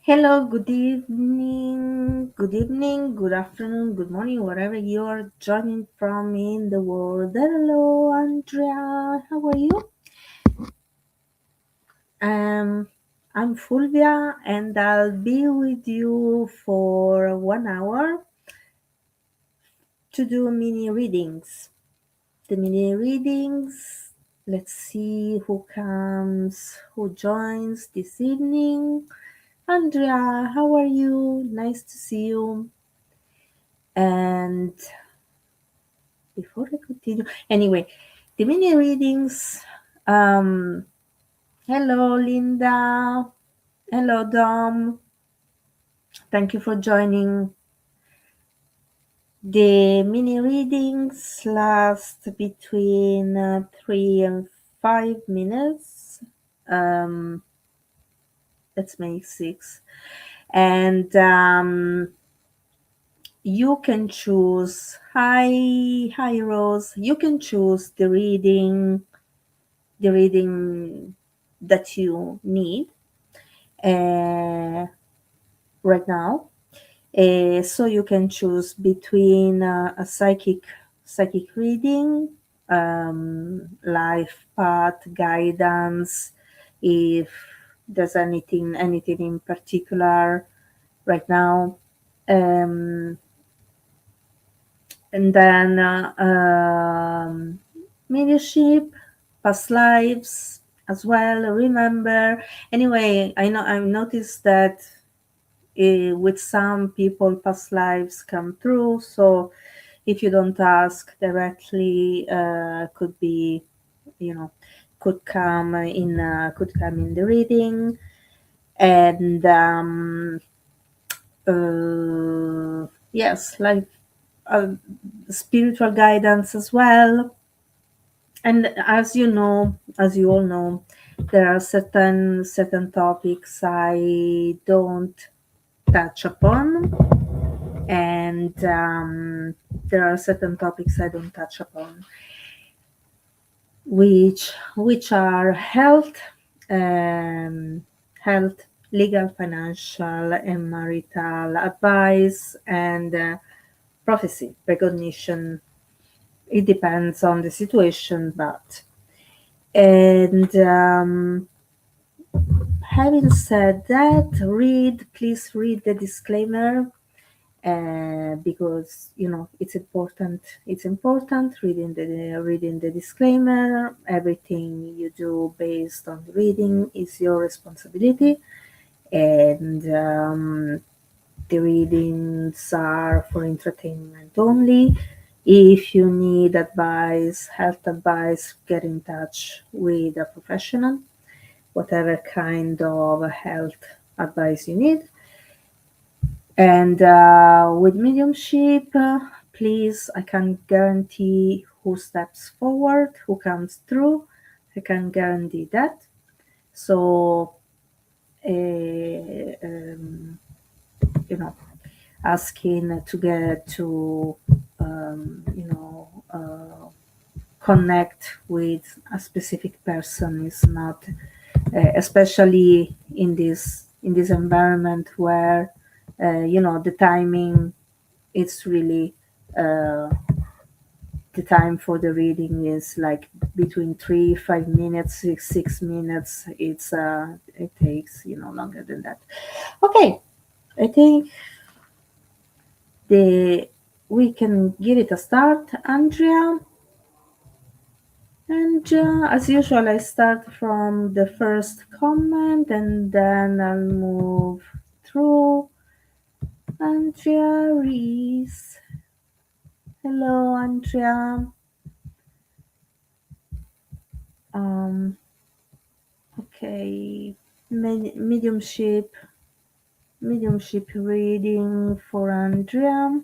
Hello, good evening, good afternoon, good morning, wherever you are joining from in the world. Hello, Andrea. How are you? Um, I'm Fulvia, and I'll be with you for 1 hour to do mini readings. The mini readings. Let's see who comes, who joins this evening. Andrea, how are you? Nice to see you. And before I continue, anyway, the mini readings. Um, Hello, Linda. Hello, Dom. Thank you for joining. The mini readings last between 3 and 5 minutes. Um, let's make six. And you can choose. Hi, Rose. You can choose the reading that you need uh, right now. So you can choose between a psychic reading, life path guidance, if there's anything in particular right now, um, and then mediumship, past lives as well. Remember, anyway, I've noticed that with some people, past lives come through. So if you don't ask directly, could be, you know, could come in the reading, and yes, like uh, spiritual guidance as well. And as you all know, there are certain topics I don't touch upon, and there are certain topics I don't touch upon, which are um, health, legal, financial, and marital advice, and prophecy, recognition. It depends on the situation, but and having said that, please read the disclaimer, because it's important reading the disclaimer. Everything you do based on the reading is your responsibility, and the readings are for entertainment only. If you need advice, health advice, get in touch with a professional, whatever kind of health advice you need. And with mediumship, please, I can guarantee who steps forward, who comes through. I can guarantee that. So, um, you know, asking to get to, connect with a specific person is not, especially in this environment where, the timing, it's really, uh, the time for the reading is like between 3 5 minutes, 6 minutes. It takes longer than that. Okay, I think the we can give it a start, Andrea. And as usual, I start from the first comment, and then I'll move through. Andrea Reese. Hello, Andrea. Um, okay. Mediumship reading for Andrea.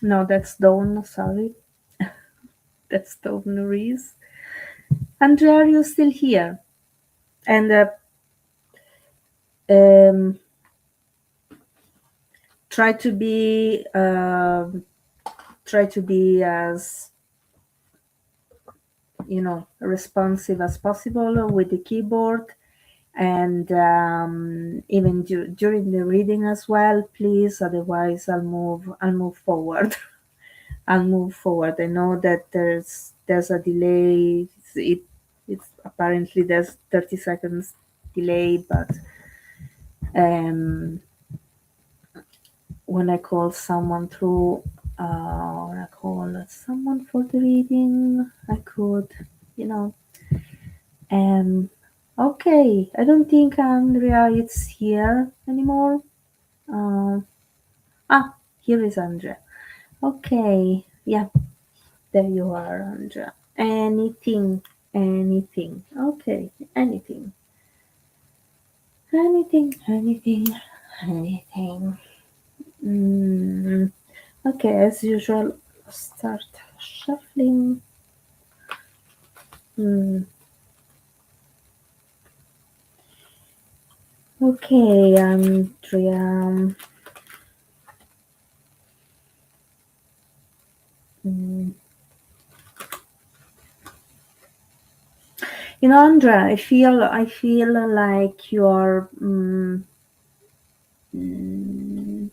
No, that's Dawn. Sorry, that's Dawn Reese. Andrea, are you still here? And um, try to be as responsive as possible with the keyboard. and even during the reading as well, please. Otherwise, I'll move forward. I'll move forward. I know that there's a delay. It's apparently there's 30 seconds delay, but um, when I call someone through, when I call someone for the reading, I could, you know, um, okay. I don't think Andrea is here anymore. Um, here is Andrea. Okay, yeah, there you are, Andrea. Anything, anything. Okay, anything, anything, anything, anything. Mm, okay, as usual, start shuffling. Mm, okay, Andrea. Mm. You know, Andrea, I feel like you're. Mm, you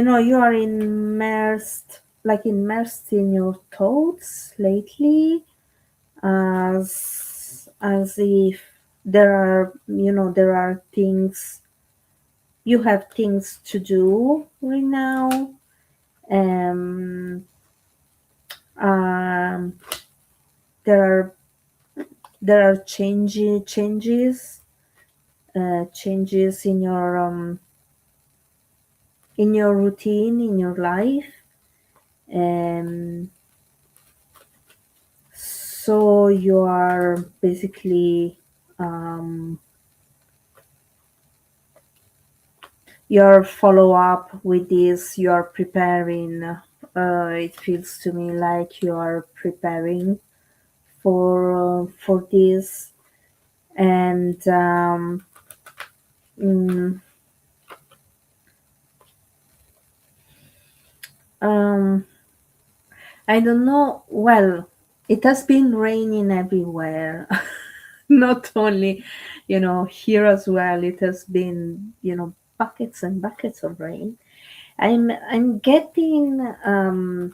know, you are immersed in your thoughts lately, as if there are things, you have things to do right now. Um, um, there are changes in your routine, in your life. Um, so you are basically, um, your follow up with this. You are preparing. It feels to me like you are preparing for this, and mm, um, I don't know. Well, it has been raining everywhere, not only, here as well. It has been, buckets and buckets of rain. I'm getting, a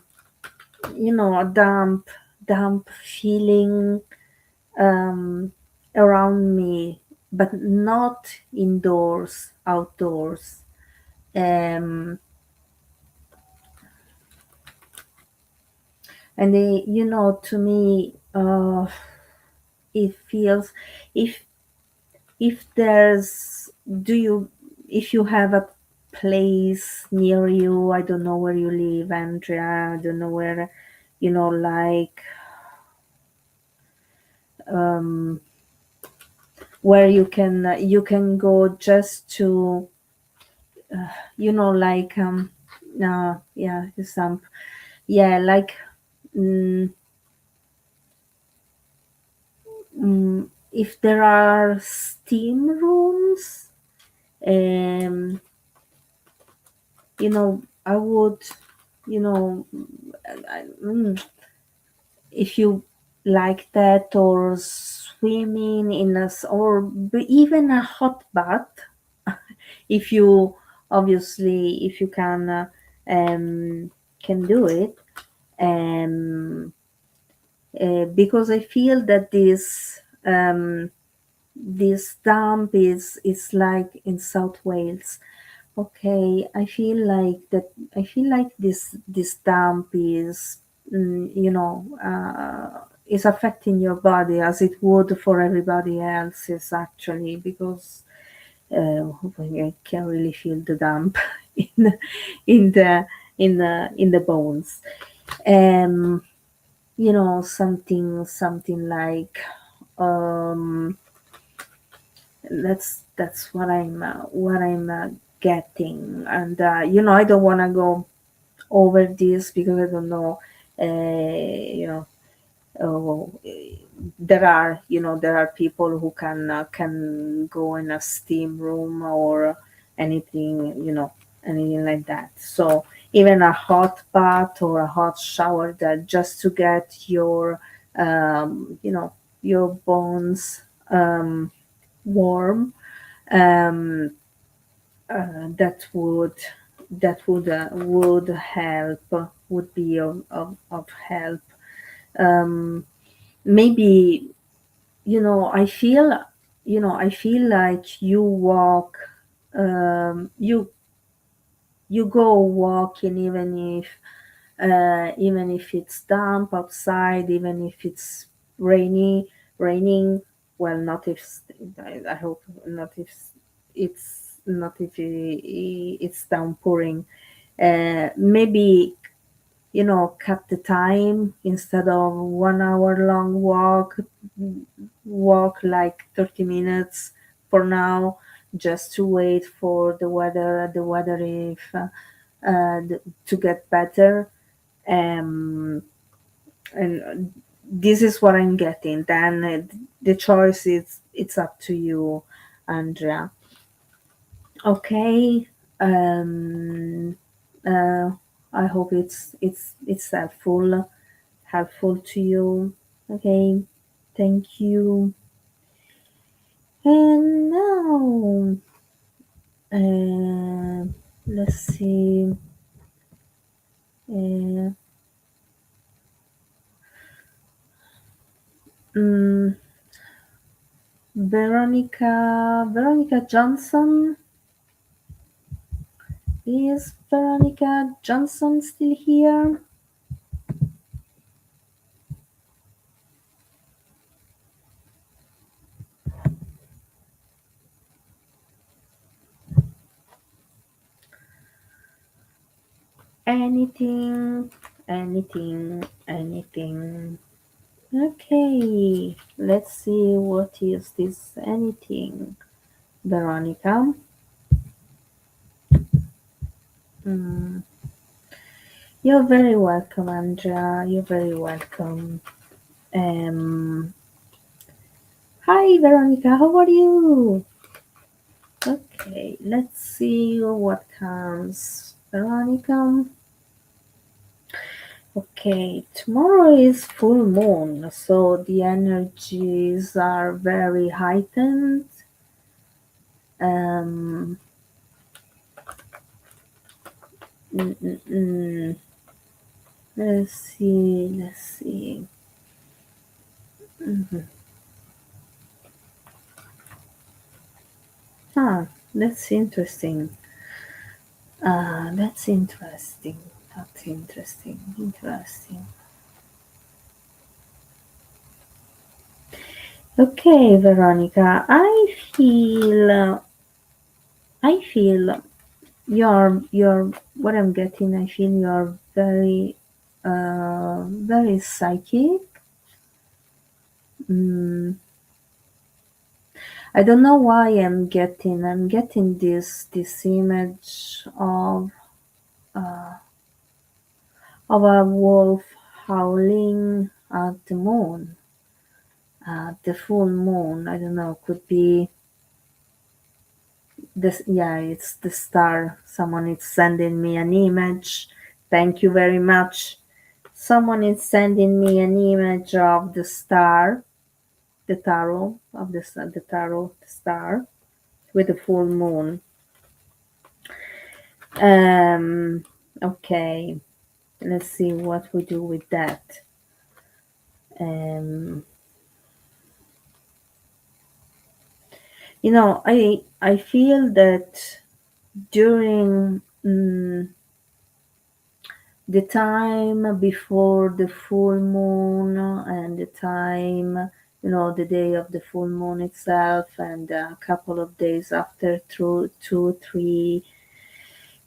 damp feeling, um, around me, but not indoors, outdoors. Um, and to me, it feels, if there's do you if you have a place near you. I don't know where you live, Andrea. I don't know where, like, um where you can go just to, like, no, yeah, some, yeah, like, mm, if there are steam rooms, um I would, you know I, if you like that, or swimming in or even a hot bath, if you, obviously, if you can do it, um because I feel that this dump is like in South Wales. Okay, I feel like this damp is, is affecting your body as it would for everybody else's, actually, because when you can really feel the damp in in the in the bones. Um, something like, um that's what I'm getting. And I don't want to go over this because I don't know, oh, there are people who can go in a steam room or anything, anything like that. So even a hot bath or a hot shower, that just to get your you know, your bones warm. um, that would help, would be of help. um, Maybe, I feel like you walk, you go walking, even if it's damp outside, even if it's raining. Well, not if, I hope not if it's downpouring. Maybe, cut the time. Instead of 1 hour long walk like 30 minutes for now, just to wait for the weather, if to get better. um, and this is what I'm getting. Then the choice is, it's up to you, Andrea. Okay. um, uh, I hope it's helpful to you. Okay, thank you. And now, uh, let's see. Uh, mm, Veronica Johnson. Is Veronica Johnson still here? Anything, anything. Okay, let's see, what is this anything, Veronica? Mm, you're very welcome, Andrea. You're very welcome. Um, Hi, Veronica. How are you? Okay, let's see what comes, Veronica. Okay, tomorrow is full moon, so the energies are very heightened. Um, mm, mm, mm. Let's see, let's see. Mhm. Ah, that's interesting. That's interesting. That's interesting. Interesting. Okay, Veronica, I feel you're what I'm getting. I feel you're very psychic. Mm, I don't know why I'm getting this image of a wolf howling at the moon, the full moon. I don't know. Could be this. Yeah, it's the star. Someone is sending me an image. Thank you very much. Someone is sending me an image of the star, the tarot of the tarot, the star with the full moon. Um. Okay. Let's see what we do with that. Um. I feel that during the time before the full moon, and the time, the day of the full moon itself, and a couple of days after, through 2 3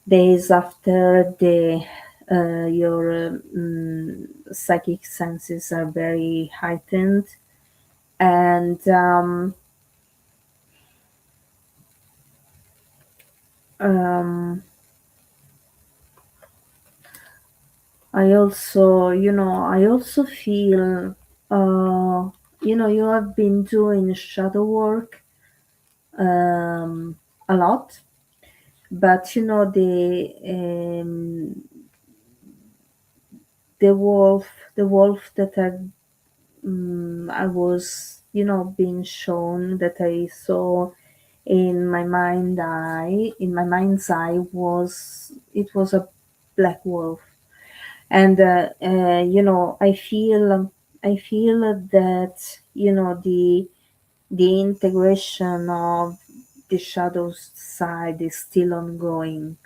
days after, the your psychic senses are very heightened. And um, I also feel, you have been doing shadow work a lot, but the the wolf that I was, being shown, that I saw in my mind's eye, was a black wolf. And I feel that, the integration of the shadow side is still ongoing.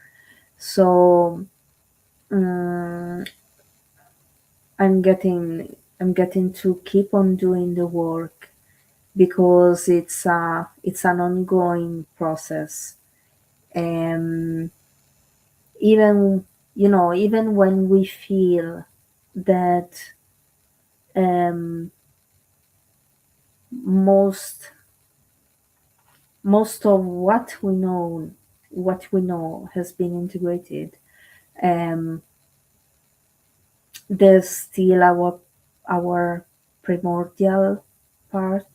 So um, I'm getting to keep on doing the work, because it's an ongoing process. And even when we feel that, um, most most of what we know has been integrated, um, there's still our primordial part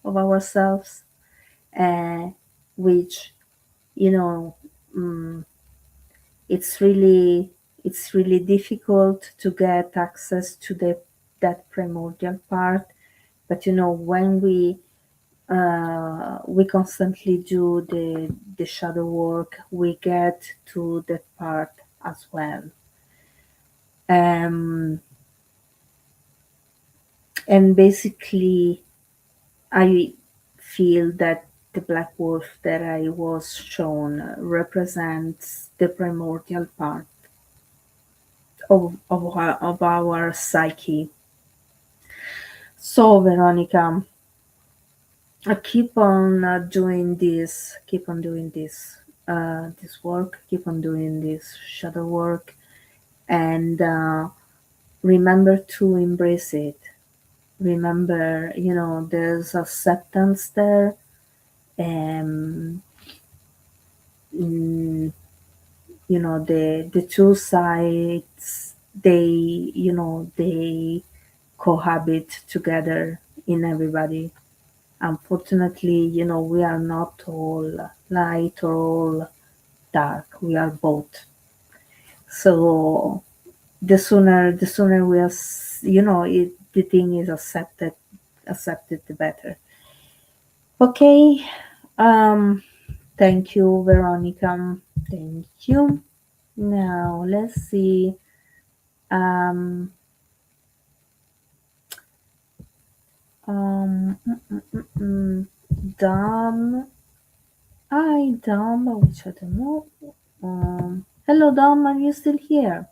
of ourselves, uh, which, you know mm, it's really difficult to get access to that primordial part. But when we constantly do the shadow work, we get to that part as well. um, and basically, I feel that the black wolf that I was shown represents the primordial part of our psyche. So, Veronica, I keep on doing this work, keep on doing this shadow work, and remember to embrace it. Remember, there's acceptance there. Um, mm, the two sides, they cohabit together in everybody. Unfortunately, we are not all light or all dark. We are both. So the sooner we are, the thing is accepted, the better. Okay. Um. Thank you, Veronica. Thank you. Now let's see. Um. Dom. Hi, Dom. Which I don't know. Hello, Dom. Are you still here?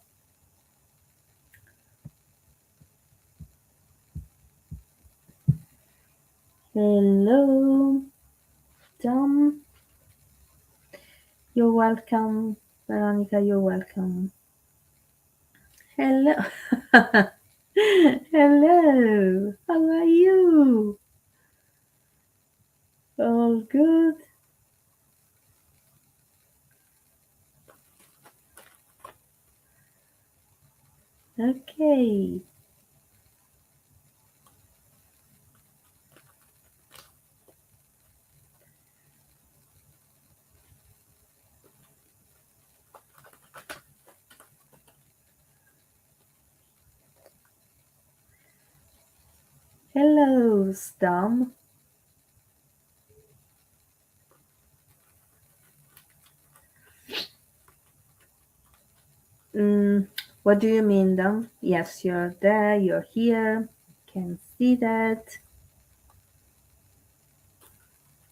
Hello, Dom. You're welcome. Veronica, you're welcome. Hello. Hello. How are you? All good? Okay. Hello, Dom. Mm, what do you mean, Dom? Yes, you're there. You're here. Can see that.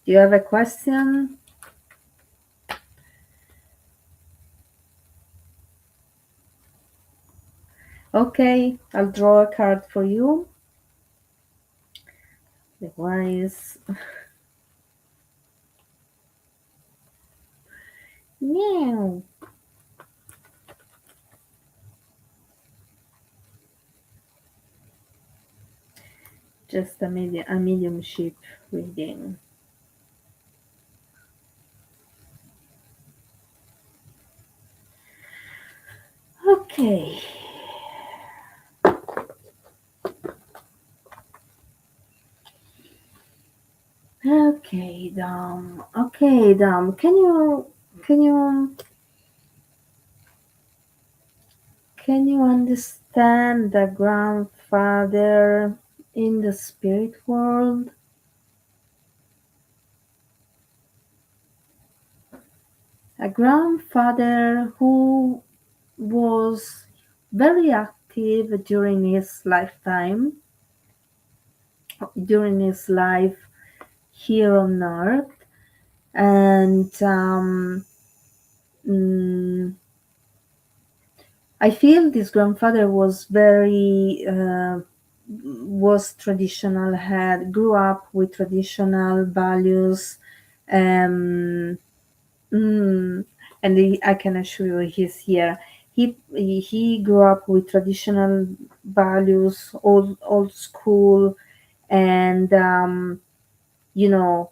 Do you have a question? Okay, I'll draw a card for you. The wise. Meow. Just a mediumship reading. Okay. Okay, Dom. Okay, Dom. Can you can you understand? understand the grandfather in the spirit world. A grandfather who was very active during his life here on earth, and mm, I feel this grandfather was very was traditional, had grew up with traditional values, um, mm, and I can assure you he's here. He grew up with traditional values, old school, and you know,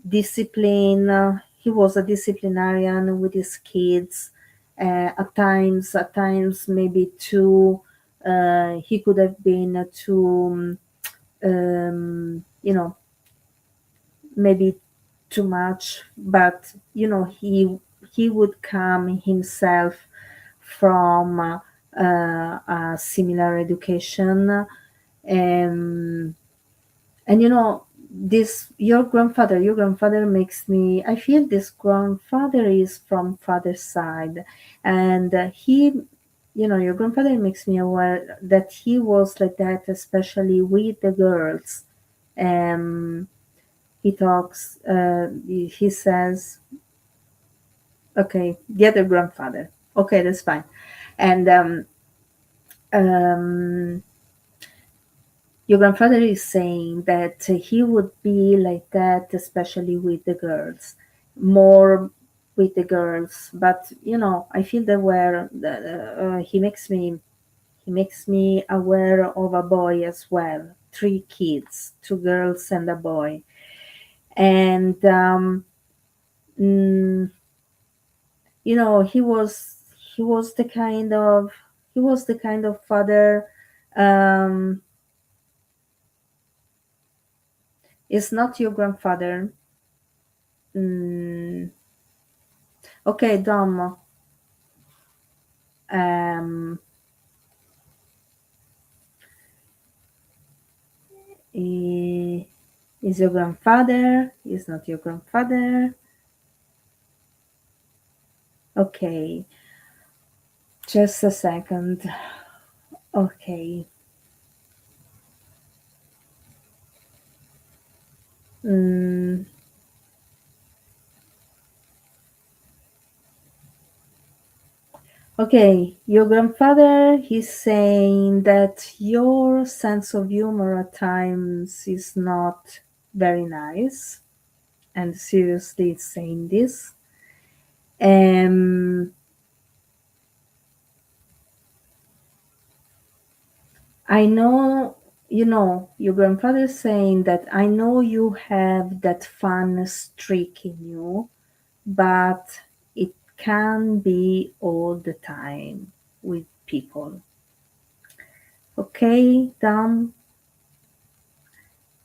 discipline. He was a disciplinarian with his kids. At times, maybe too. He could have been too, maybe too much. But he would come himself from a similar education. Um, and this your grandfather makes me I feel this grandfather is from father's side, and your grandfather makes me aware that he was like that, especially with the girls. um he talks he says, okay, the other grandfather, okay, that's fine. And um your grandfather is saying that he would be like that, especially with the girls, more with the girls. But I feel that where he makes me aware of a boy as well. Three kids, two girls and a boy, and mm, he was the kind of father. Um, is not your grandfather. Mm, okay, Dom. Um, i- is your grandfather? Is not your grandfather? Okay, just a second. Okay. Mm, okay, your grandfather is saying that your sense of humor at times is not very nice, and seriously, it's saying this. Um, I know, your grandfather saying that I know you have that fun streak in you, but it can be all the time with people. Okay, Dom?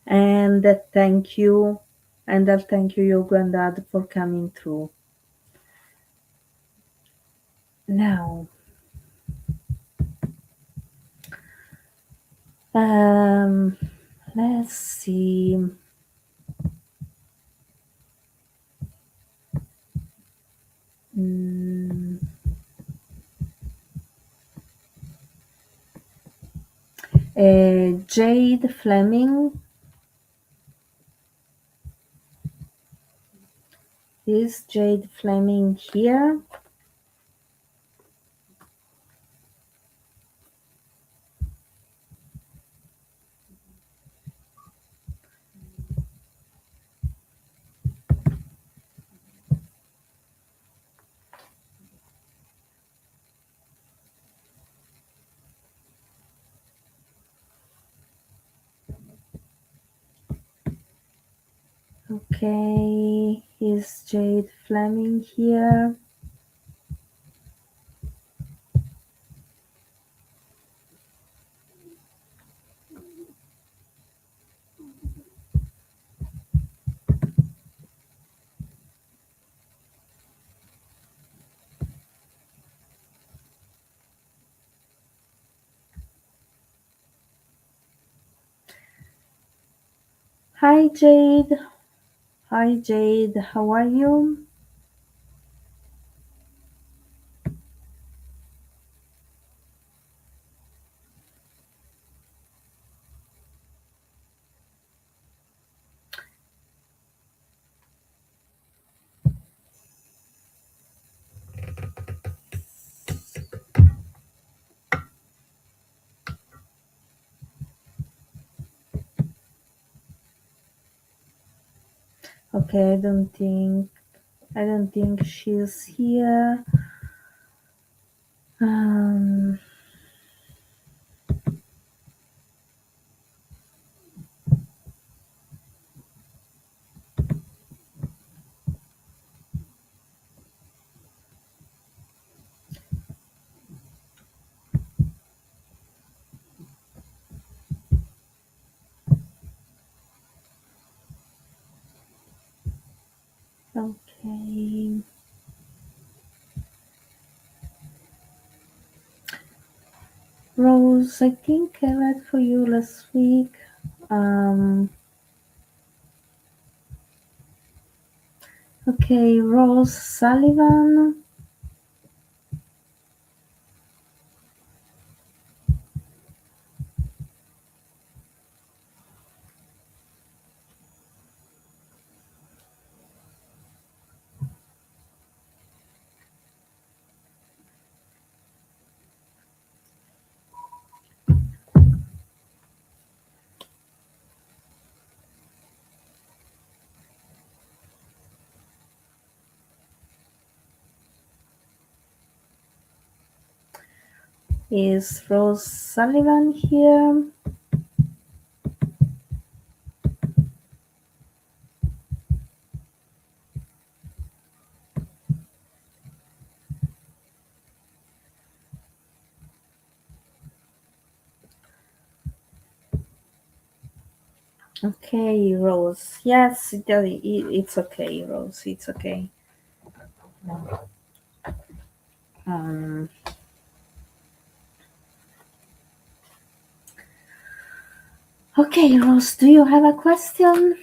And thank you. And I'll thank you, your granddad, for coming through. Now, um, let's see. Mm, Jade Fleming. Is Jade Fleming here? Okay, is Jade Fleming here? Hi Jade. Hi Jade. How are you? Okay, I don't think she's here. Um, okay. Rose, I think I read for you last week. Um, okay, Rose Sullivan. Is Rose Sullivan here? Okay, Rose. Yes, it's okay, Rose. It's okay. Um, okay, Rose, do you have a question?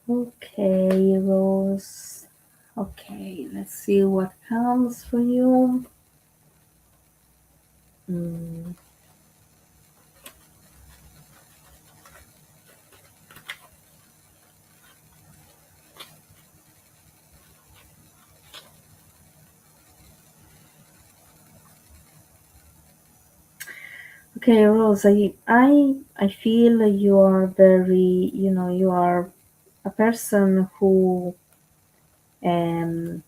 Okay, Rose. Okay, let's see what comes for you. Mm. Okay, Rose, I feel you are very, you are a person um,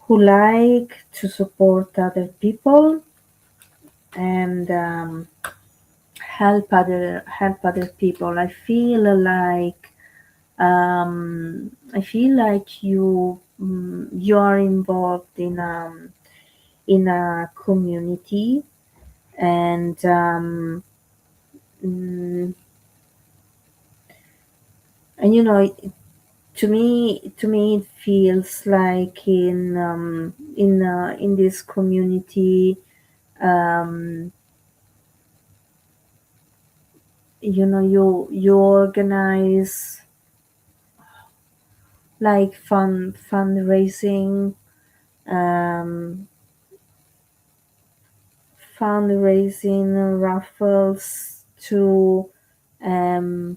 who like to support other people and help other people. I feel like you are involved in a community and mm, and to me it feels like in this community um, you organize like fundraising um, raffles to um,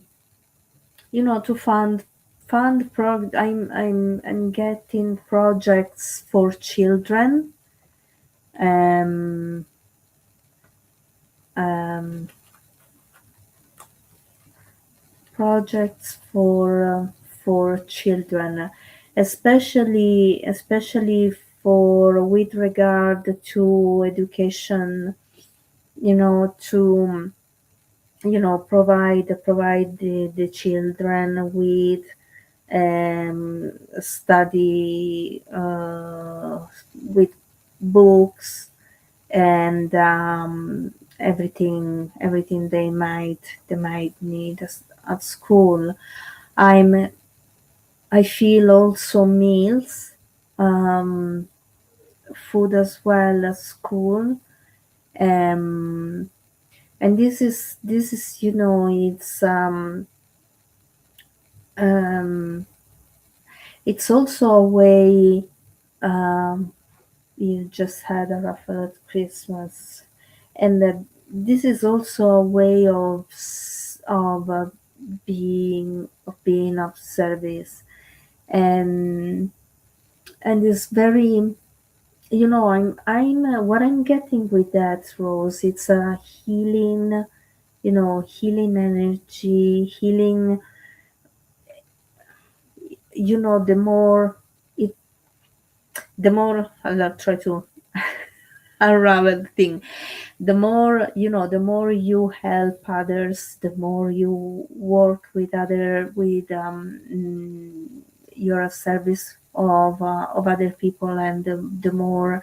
to fund I'm getting projects for children. Um, um, Projects for children, especially for with regard to education. To provide the children with study with books and everything they might need at school. I'm I feel also meals, um, food as well as school. Um, and this is um, it's also a way. You just had a rough Christmas, and this is also a way of being of service, and it's very. What I'm getting with that, Rose. It's a healing, healing energy, healing. The more it, the more I'll try to unravel the thing. The more you help others, the more you work you're a service of other people, and the more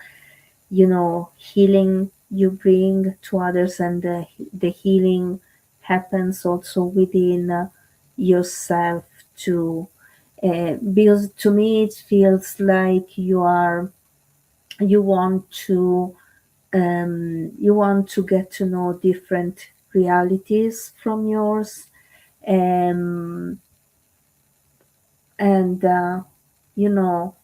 healing you bring to others, and the healing happens also within yourself too. Because to me it feels like you want to get to know different realities from yours, um, and you know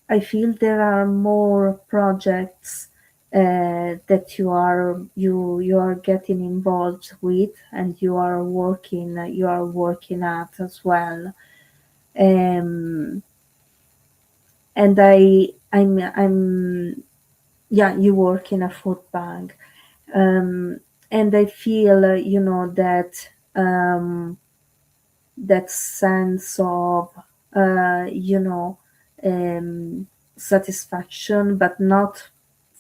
I feel there are more projects that you are getting involved with, and you are working at as well. Um, and I'm yeah, you work in a food bank, um, and I feel that sense of uh, you know um, satisfaction, but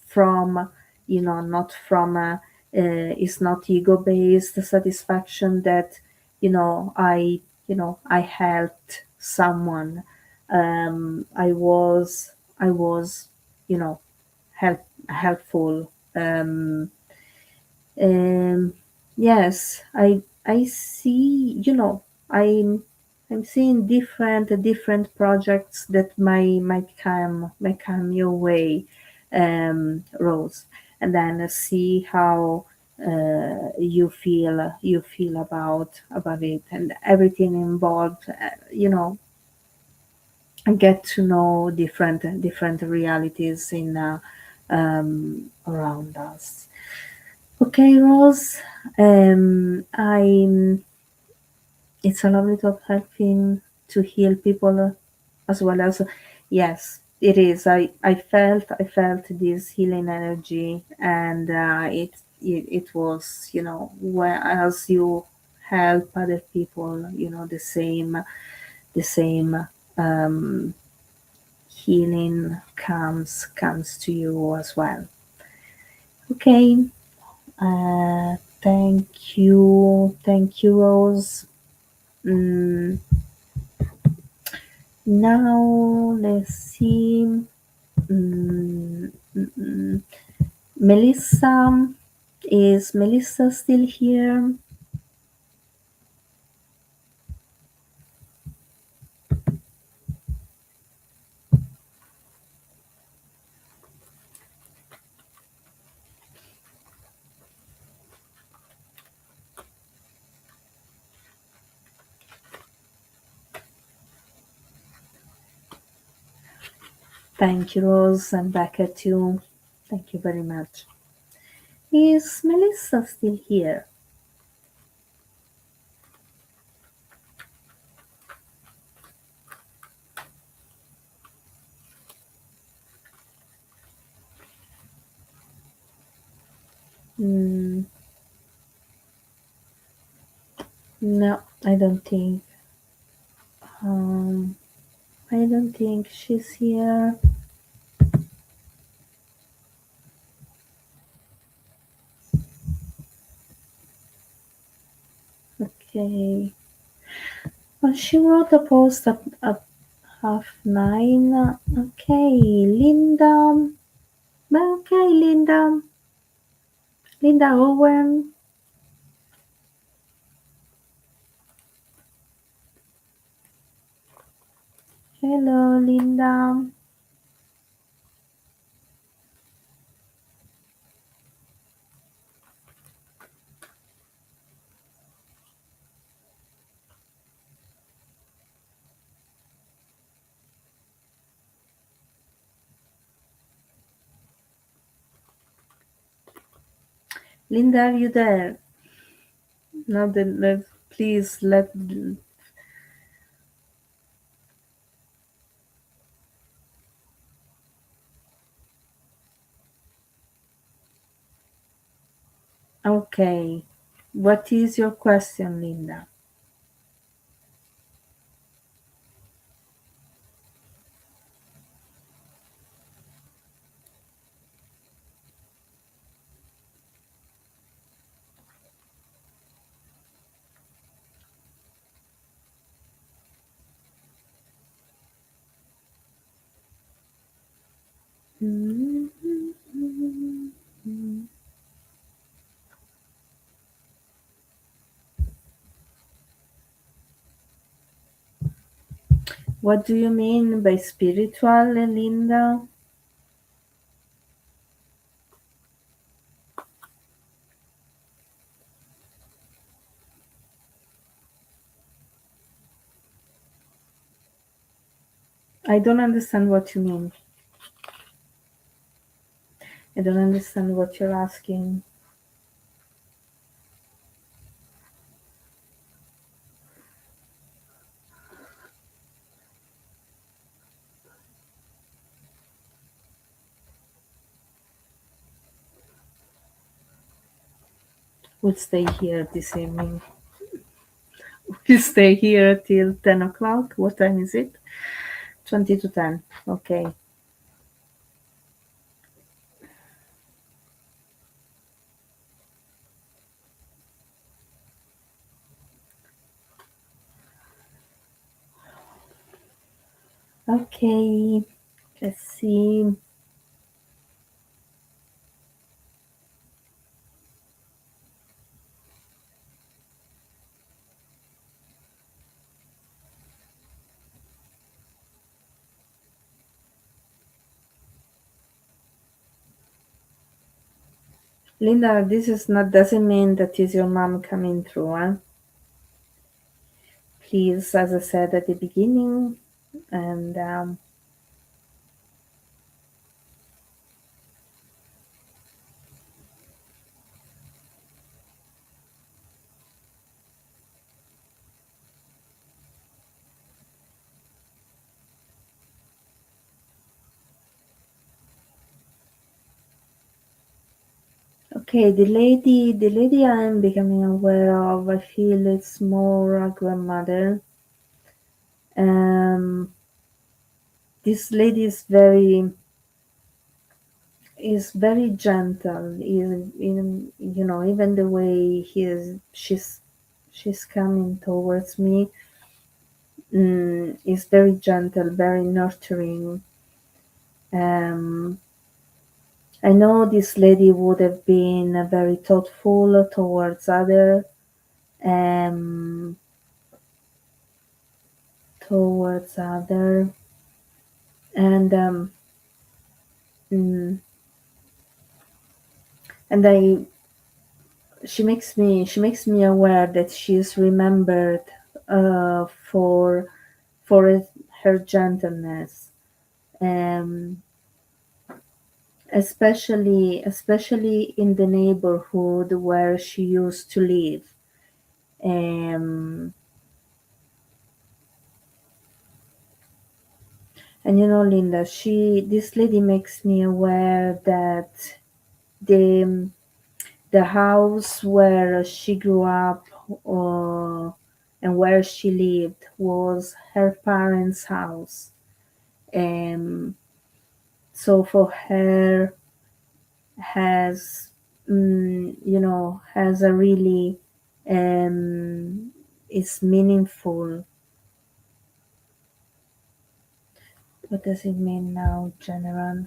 from it's not ego based satisfaction, that I helped someone. I was you know helpful. Yes, I see. I'm seeing different projects that might come your way, Rose, and then see how you feel about it, and everything involved. And get to know different realities in around us. Okay, Rose. I'm. It's a lovely talk helping to heal people, as well as, yes, it is. I felt this healing energy, and it was, as you help other people, the same um, healing comes to you as well. Okay. Thank you, Rose. Mm, Now let's see. Melissa, is Melissa still here? Thank you, Rose. I'm back at you. Thank you very much. Is Melissa still here? Mm, no, I don't think. Um, I don't think she's here. Okay. Well, she wrote a post at 9:30. Okay, Linda. Okay, Linda. Linda Owen. Hello, Linda. Linda, are you there? No, then please let. Okay. What is your question, Linda? What do you mean by spiritual, Linda? I don't understand what you mean. I don't understand what you're asking. We'll stay here this evening. We'll stay here till 10 o'clock. What time is it? 20 to 10. Okay. Okay. Let's see. Linda, this is not doesn't mean that is your mom coming through, huh? Please, as I said at the beginning, and okay, the lady I'm becoming aware of, I feel it's more a grandmother. Um, this lady is very gentle. Even the way she's coming towards me, is very gentle, very nurturing. Um, I know this lady would have been very thoughtful towards um, other, and mm, and I she makes me aware that she's remembered for her gentleness, um, especially in the neighborhood where she used to live. Um, and Linda, this lady makes me aware that the The house where she grew up uh, and where she lived was her parents' house. Um, so for her has has a really is meaningful. What does it mean now, general?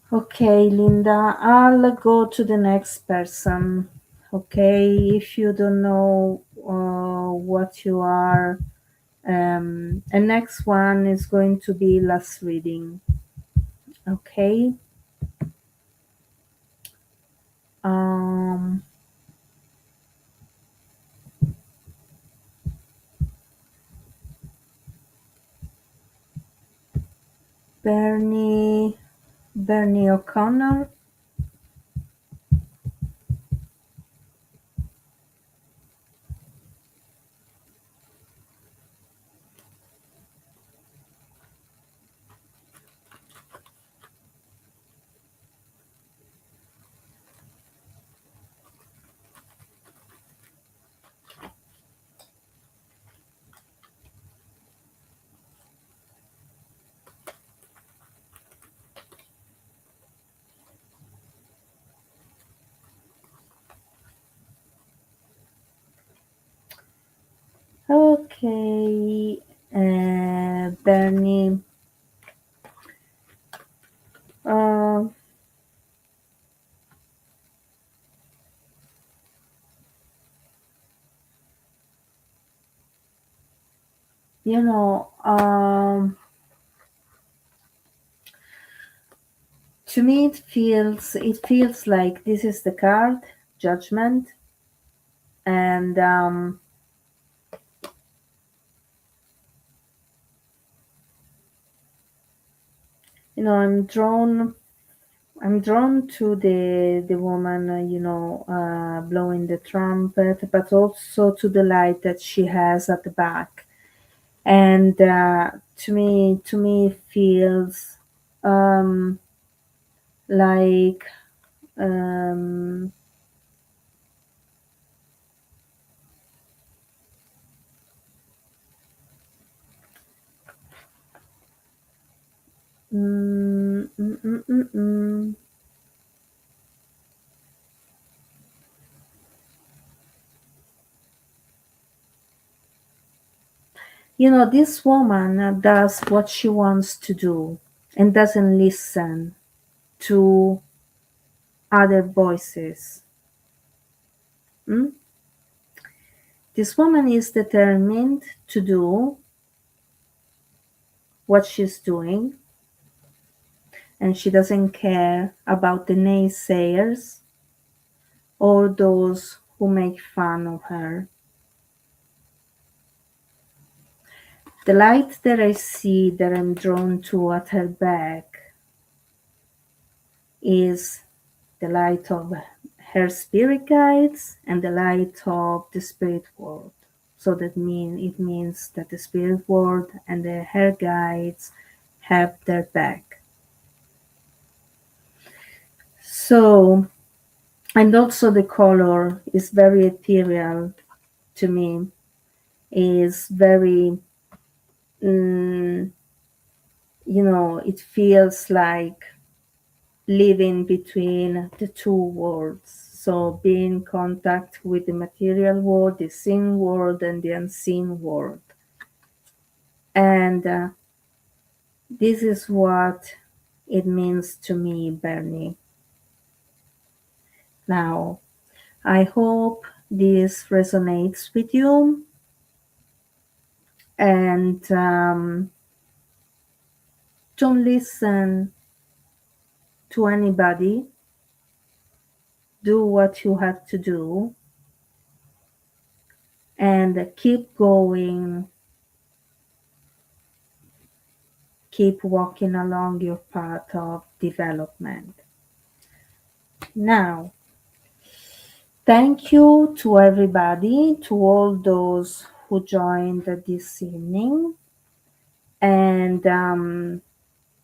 Okay, Linda, I'll go to the next person. Okay, if you don't know what you are, and next one is going to be last reading. Okay, um, Bernie, Bernie O'Connor. Okay, Bernie. Uh, you know, to me it feels like this is the card judgment, and I'm drawn to the woman, blowing the trumpet, but also to the light that she has at the back. And to me, it feels um, like um, mm, mm, mm, mm, mm. This woman does what she wants to do and doesn't listen to other voices. Mm? This woman is determined to do what she's doing, and she doesn't care about the naysayers or those who make fun of her. The light that I see, that I'm drawn to at her back, is the light of her spirit guides and the light of the spirit world. So it means that the spirit world and her guides have their back. So, and also the color is very ethereal to me. Is very, mm, it feels like living between the two worlds. So being in contact with the material world, the seen world, and the unseen world. And this is what it means to me, Bernie. Now, I hope this resonates with you, and don't listen to anybody. Do what you have to do keep walking along your path of development. Now, thank you to everybody, to all those who joined this evening. And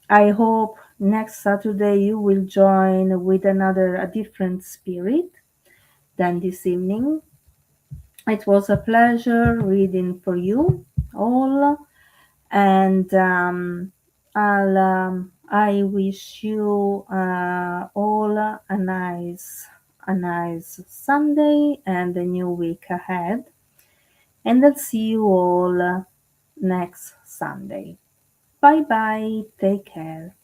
I hope next Saturday you will join with a different spirit than this evening. It was a pleasure reading for you all, and I wish you all a nice Sunday and a new week ahead. And I'll see you all next Sunday. Bye bye. Take care.